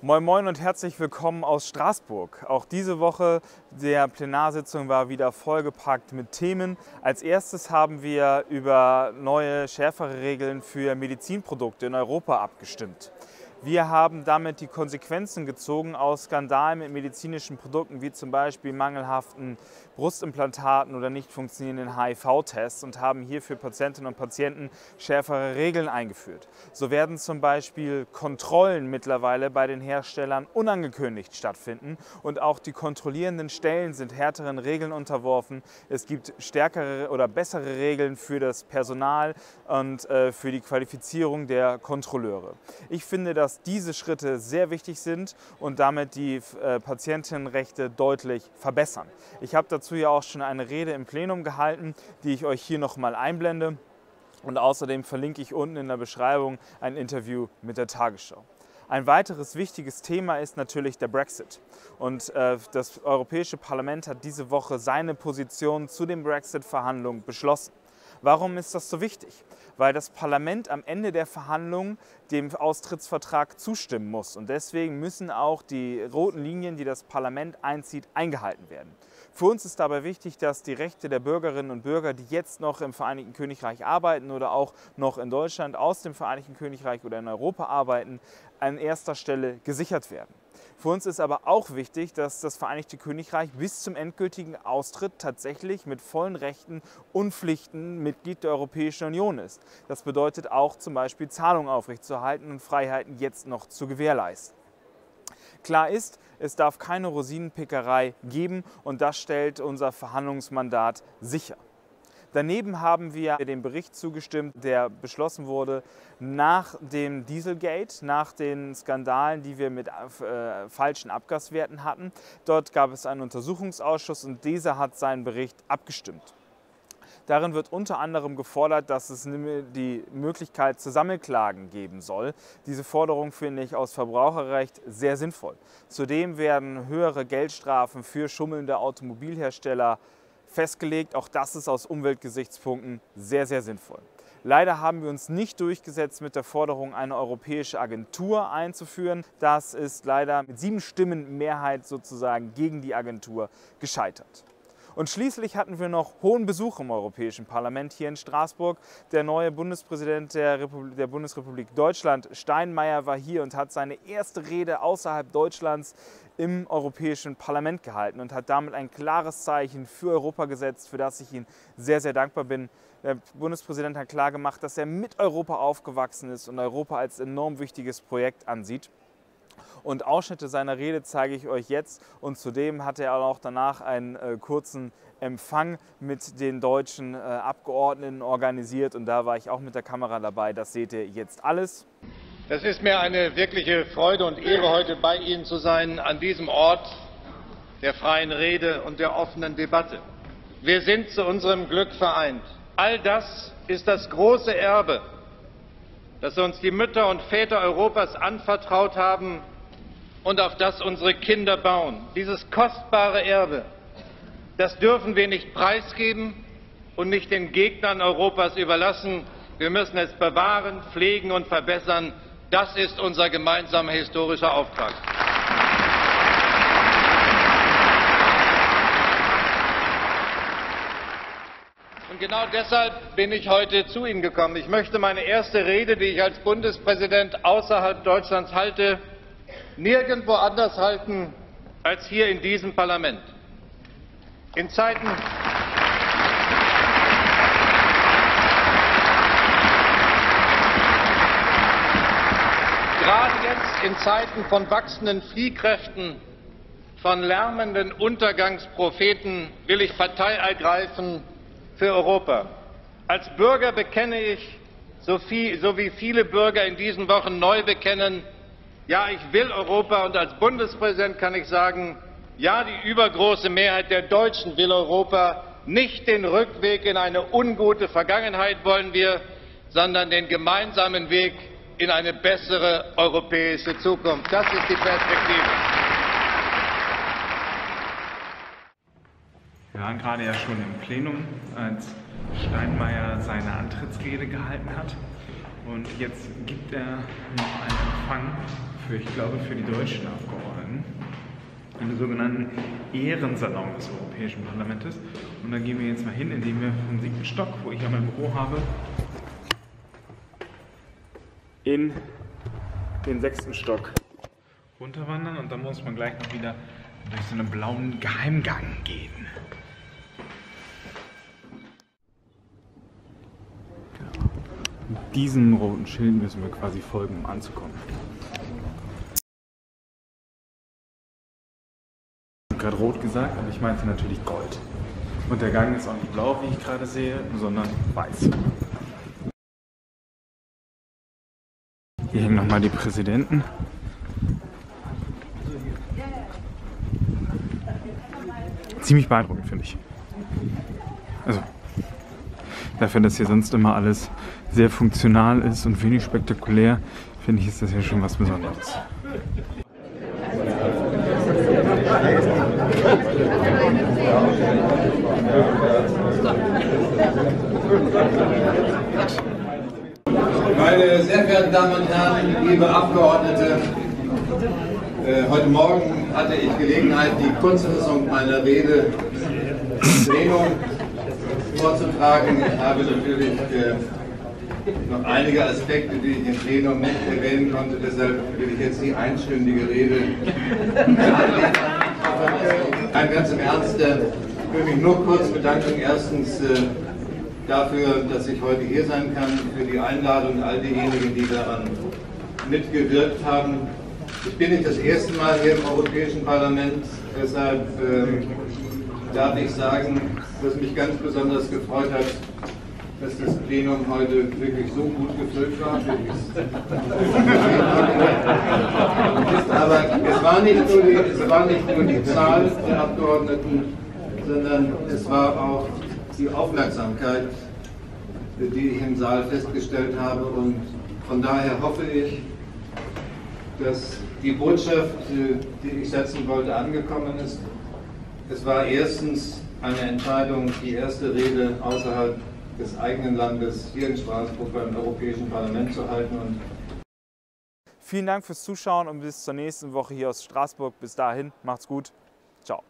Moin Moin und herzlich willkommen aus Straßburg. Auch diese Woche der Plenarsitzung war wieder vollgepackt mit Themen. Als erstes haben wir über neue, schärfere Regeln für Medizinprodukte in Europa abgestimmt. Wir haben damit die Konsequenzen gezogen aus Skandalen mit medizinischen Produkten, wie zum Beispiel mangelhaften Brustimplantaten oder nicht funktionierenden HIV-Tests und haben hier für Patientinnen und Patienten schärfere Regeln eingeführt. So werden zum Beispiel Kontrollen mittlerweile bei den Herstellern unangekündigt stattfinden und auch die kontrollierenden Stellen sind härteren Regeln unterworfen. Es gibt stärkere oder bessere Regeln für das Personal und für die Qualifizierung der Kontrolleure. Ich finde, dass diese Schritte sehr wichtig sind und damit die Patientenrechte deutlich verbessern. Ich habe dazu ja auch schon eine Rede im Plenum gehalten, die ich euch hier nochmal einblende. Und außerdem verlinke ich unten in der Beschreibung ein Interview mit der Tagesschau. Ein weiteres wichtiges Thema ist natürlich der Brexit. Und das Europäische Parlament hat diese Woche seine Position zu den Brexit-Verhandlungen beschlossen. Warum ist das so wichtig? Weil das Parlament am Ende der Verhandlungen dem Austrittsvertrag zustimmen muss. Und deswegen müssen auch die roten Linien, die das Parlament einzieht, eingehalten werden. Für uns ist dabei wichtig, dass die Rechte der Bürgerinnen und Bürger, die jetzt noch im Vereinigten Königreich arbeiten oder auch noch in Deutschland aus dem Vereinigten Königreich oder in Europa arbeiten, an erster Stelle gesichert werden. Für uns ist aber auch wichtig, dass das Vereinigte Königreich bis zum endgültigen Austritt tatsächlich mit vollen Rechten und Pflichten Mitglied der Europäischen Union ist. Das bedeutet auch zum Beispiel Zahlungen aufrechtzuerhalten und Freiheiten jetzt noch zu gewährleisten. Klar ist, es darf keine Rosinenpickerei geben und das stellt unser Verhandlungsmandat sicher. Daneben haben wir dem Bericht zugestimmt, der beschlossen wurde nach dem Dieselgate, nach den Skandalen, die wir mit falschen Abgaswerten hatten. Dort gab es einen Untersuchungsausschuss und dieser hat seinen Bericht abgestimmt. Darin wird unter anderem gefordert, dass es die Möglichkeit zu Sammelklagen geben soll. Diese Forderung finde ich aus Verbraucherrecht sehr sinnvoll. Zudem werden höhere Geldstrafen für schummelnde Automobilhersteller festgelegt. Auch das ist aus Umweltgesichtspunkten sehr, sehr sinnvoll. Leider haben wir uns nicht durchgesetzt mit der Forderung, eine europäische Agentur einzuführen. Das ist leider mit 7 Stimmen Mehrheit sozusagen gegen die Agentur gescheitert. Und schließlich hatten wir noch hohen Besuch im Europäischen Parlament hier in Straßburg. Der neue Bundespräsident der Bundesrepublik Deutschland, Steinmeier, war hier und hat seine erste Rede außerhalb Deutschlands im Europäischen Parlament gehalten und hat damit ein klares Zeichen für Europa gesetzt, für das ich ihm sehr, sehr dankbar bin. Der Bundespräsident hat klargemacht, dass er mit Europa aufgewachsen ist und Europa als enorm wichtiges Projekt ansieht. Und Ausschnitte seiner Rede zeige ich euch jetzt und zudem hatte er auch danach einen kurzen Empfang mit den deutschen Abgeordneten organisiert und da war ich auch mit der Kamera dabei. Das seht ihr jetzt alles. Es ist mir eine wirkliche Freude und Ehre, heute bei Ihnen zu sein, an diesem Ort der freien Rede und der offenen Debatte. Wir sind zu unserem Glück vereint. All das ist das große Erbe, das uns die Mütter und Väter Europas anvertraut haben und auf das unsere Kinder bauen. Dieses kostbare Erbe, das dürfen wir nicht preisgeben und nicht den Gegnern Europas überlassen. Wir müssen es bewahren, pflegen und verbessern. Das ist unser gemeinsamer historischer Auftrag. Und genau deshalb bin ich heute zu Ihnen gekommen. Ich möchte meine erste Rede, die ich als Bundespräsident außerhalb Deutschlands halte, nirgendwo anders halten als hier in diesem Parlament. In Zeiten Gerade jetzt in Zeiten von wachsenden Fliehkräften, von lärmenden Untergangspropheten will ich Partei ergreifen für Europa. Als Bürger bekenne ich, so wie viele Bürger in diesen Wochen neu bekennen, ja, ich will Europa, und als Bundespräsident kann ich sagen, ja, die übergroße Mehrheit der Deutschen will Europa. Nicht den Rückweg in eine ungute Vergangenheit wollen wir, sondern den gemeinsamen Weg in eine bessere europäische Zukunft. Das ist die Perspektive. Wir waren gerade ja schon im Plenum, als Steinmeier seine Antrittsrede gehalten hat. Und jetzt gibt er noch einen Empfang für, ich glaube, für die deutschen Abgeordneten. Einen sogenannten Ehrensalon des Europäischen Parlaments. Und da gehen wir jetzt mal hin, indem wir vom 7. Stock, wo ich ja mein Büro habe, in den 6. Stock runterwandern. Und dann muss man gleich noch wieder durch so einen blauen Geheimgang gehen. Diesen roten Schild müssen wir quasi folgen, um anzukommen. Ich habe gerade rot gesagt, aber ich meinte natürlich Gold. Und der Gang ist auch nicht blau, wie ich gerade sehe, sondern weiß. Hier hängen nochmal die Präsidenten. Ziemlich beeindruckend, finde ich. Also, dafür, dass hier sonst immer alles sehr funktional ist und wenig spektakulär, finde ich, ist das ja schon was Besonderes. Meine sehr verehrten Damen und Herren, liebe Abgeordnete, heute Morgen hatte ich Gelegenheit, die Kurzfassung meiner Rede im Plenum vorzutragen. Ich habe natürlich noch einige Aspekte, die ich im Plenum nicht erwähnen konnte, deshalb will ich jetzt die einstündige Rede Nein, ganz im Ernst, ich will mich nur kurz bedanken. Erstens dafür, dass ich heute hier sein kann, für die Einladung all diejenigen, die daran mitgewirkt haben. Ich bin nicht das erste Mal hier im Europäischen Parlament, deshalb darf ich sagen, dass mich ganz besonders gefreut hat, dass das Plenum heute wirklich so gut gefüllt war. Aber es war nicht nur die Zahl der Abgeordneten, sondern es war auch die Aufmerksamkeit, die ich im Saal festgestellt habe. Und von daher hoffe ich, dass die Botschaft, die ich setzen wollte, angekommen ist. Es war erstens eine Entscheidung, die erste Rede außerhalb des eigenen Landes hier in Straßburg beim Europäischen Parlament zu halten. Und vielen Dank fürs Zuschauen und bis zur nächsten Woche hier aus Straßburg. Bis dahin, macht's gut. Ciao.